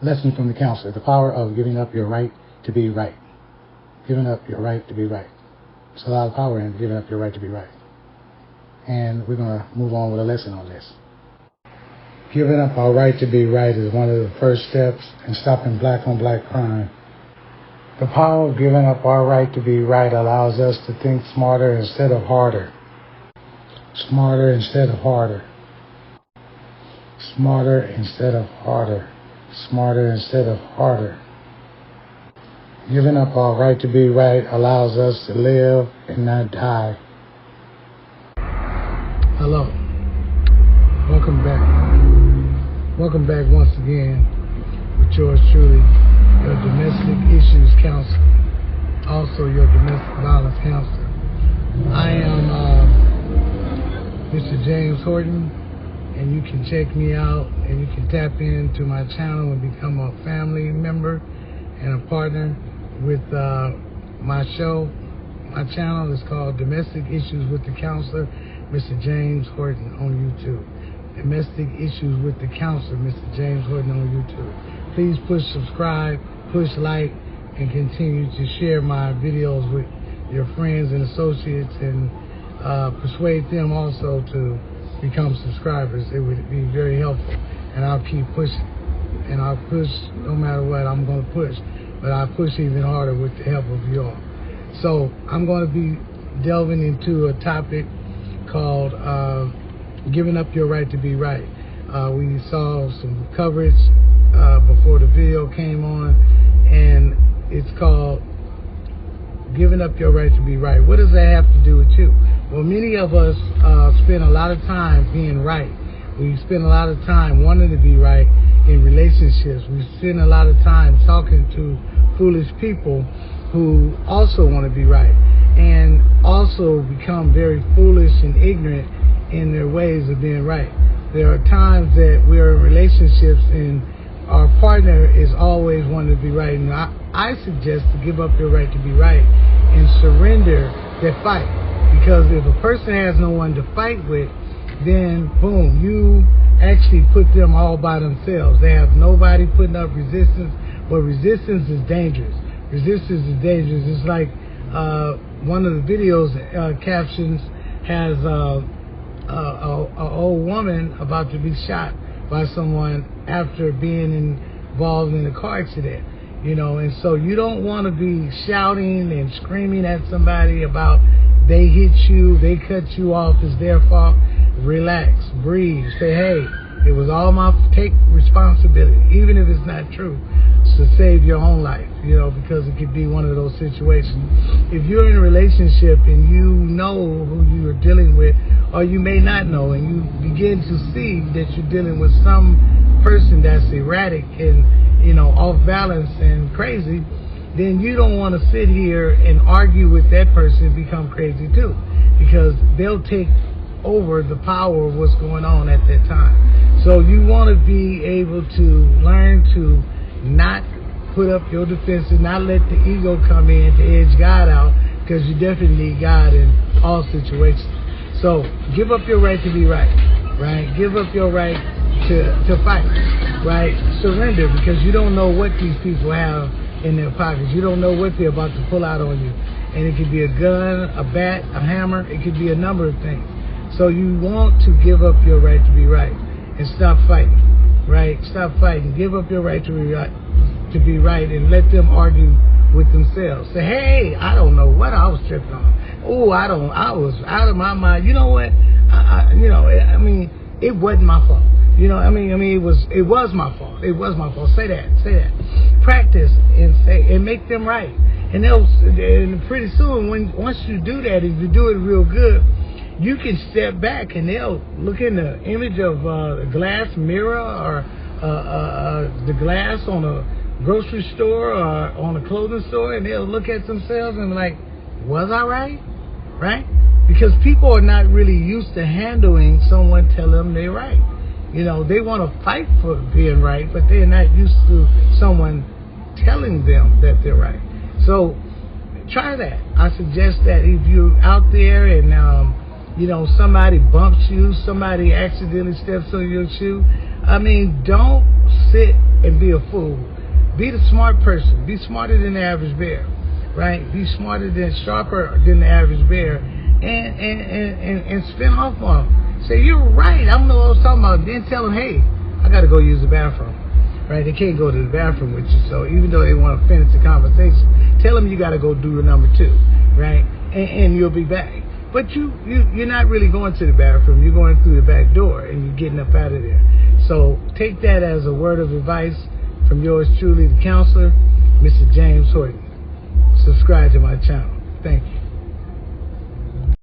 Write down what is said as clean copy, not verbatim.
Lesson from the counselor: the power of giving up your right to be right. Giving up your right to be right. There's a lot of power in giving up your right to be right. And we're going to move on with a lesson on this. Giving up our right to be right is one of the first steps in stopping black-on-black crime. The power of giving up our right to be right allows us to think smarter instead of harder. Smarter instead of harder. Smarter instead of harder. Smarter instead of harder. Giving up our right to be right allows us to live and not die. Hello. Welcome back. Welcome back once again with yours truly, your domestic issues counselor, also your domestic violence counselor. I am Mr. James Horton, and you can check me out and you can tap into my channel and become a family member and a partner with my show. My channel is called Domestic Issues with the Counselor, Mr. James Horton on YouTube. Domestic Issues with the Counselor, Mr. James Horton on YouTube. Please push subscribe, push like, and continue to share my videos with your friends and associates, and persuade them also to become subscribers. It would be very helpful, and I'll keep pushing. And I'll push no matter what. I'm going to push, but I'll push even harder with the help of you all. So I'm going to be delving into a topic called giving up your right to be right. We saw some coverage before the video came on, and it's called giving up your right to be right. What does that have to do with you? Well, many of us spend a lot of time being right. We spend a lot of time wanting to be right in relationships. We spend a lot of time talking to foolish people who also want to be right, and also become very foolish and ignorant in their ways of being right. There are times that we're in relationships and our partner is always wanting to be right, and I suggest to give up your right to be right and surrender that fight. Because if a person has no one to fight with, then boom, you actually put them all by themselves. They have nobody putting up resistance, but resistance is dangerous. Resistance is dangerous. It's like one of the videos captions has an old woman about to be shot by someone after being involved in a car accident. You know, and so you don't want to be shouting and screaming at somebody about they hit you, they cut you off, it's their fault. Relax, breathe, say, hey, it was all my, take responsibility, even if it's not true, to save your own life, you know, because it could be one of those situations. If you're in a relationship and you know who you are dealing with, or you may not know, and you begin to see that you're dealing with some person that's erratic and, you know, off balance and crazy, then you don't want to sit here and argue with that person and become crazy too, because they'll take over the power of what's going on at that time. So you want to be able to learn to not put up your defenses, not let the ego come in to edge God out, because you definitely need God in all situations. So give up your right to be right, right? Give up your right to fight, right? Surrender, because you don't know what these people have in their pockets. You don't know what they're about to pull out on you. And it could be a gun, a bat, a hammer. It could be a number of things. So you want to give up your right to be right and stop fighting, right? Stop fighting. Give up your right to be right and let them argue with themselves. Say, hey, I don't know what I was tripping on. Oh, I was out of my mind. You know what? I mean, it wasn't my fault. You know, I mean, it was my fault. It was my fault. Say that. Practice and make them right. And pretty soon, once you do that, if you do it real good, you can step back and they'll look in the image of a glass mirror or the glass on a grocery store or on a clothing store, and they'll look at themselves and be like, was I right? Right? Because people are not really used to handling someone telling them they're right. You know, they want to fight for being right, but they're not used to someone telling them that they're right. So try that. I suggest that if you're out there and somebody bumps you, somebody accidentally steps on your shoe, I mean, don't sit and be a fool. Be the smart person. Be smarter than the average bear, right? Be sharper than the average bear, and spin off on them. Say, you're right, I don't know what I was talking about. Then tell them, hey, I got to go use the bathroom, right? They can't go to the bathroom with you, so even though they want to finish the conversation, tell them you got to go do number 2, right? And you'll be back. But you're not really going to the bathroom. You're going through the back door, and you're getting up out of there. So take that as a word of advice from yours truly, the counselor, Mr. James Horton. Subscribe to my channel. Thank you.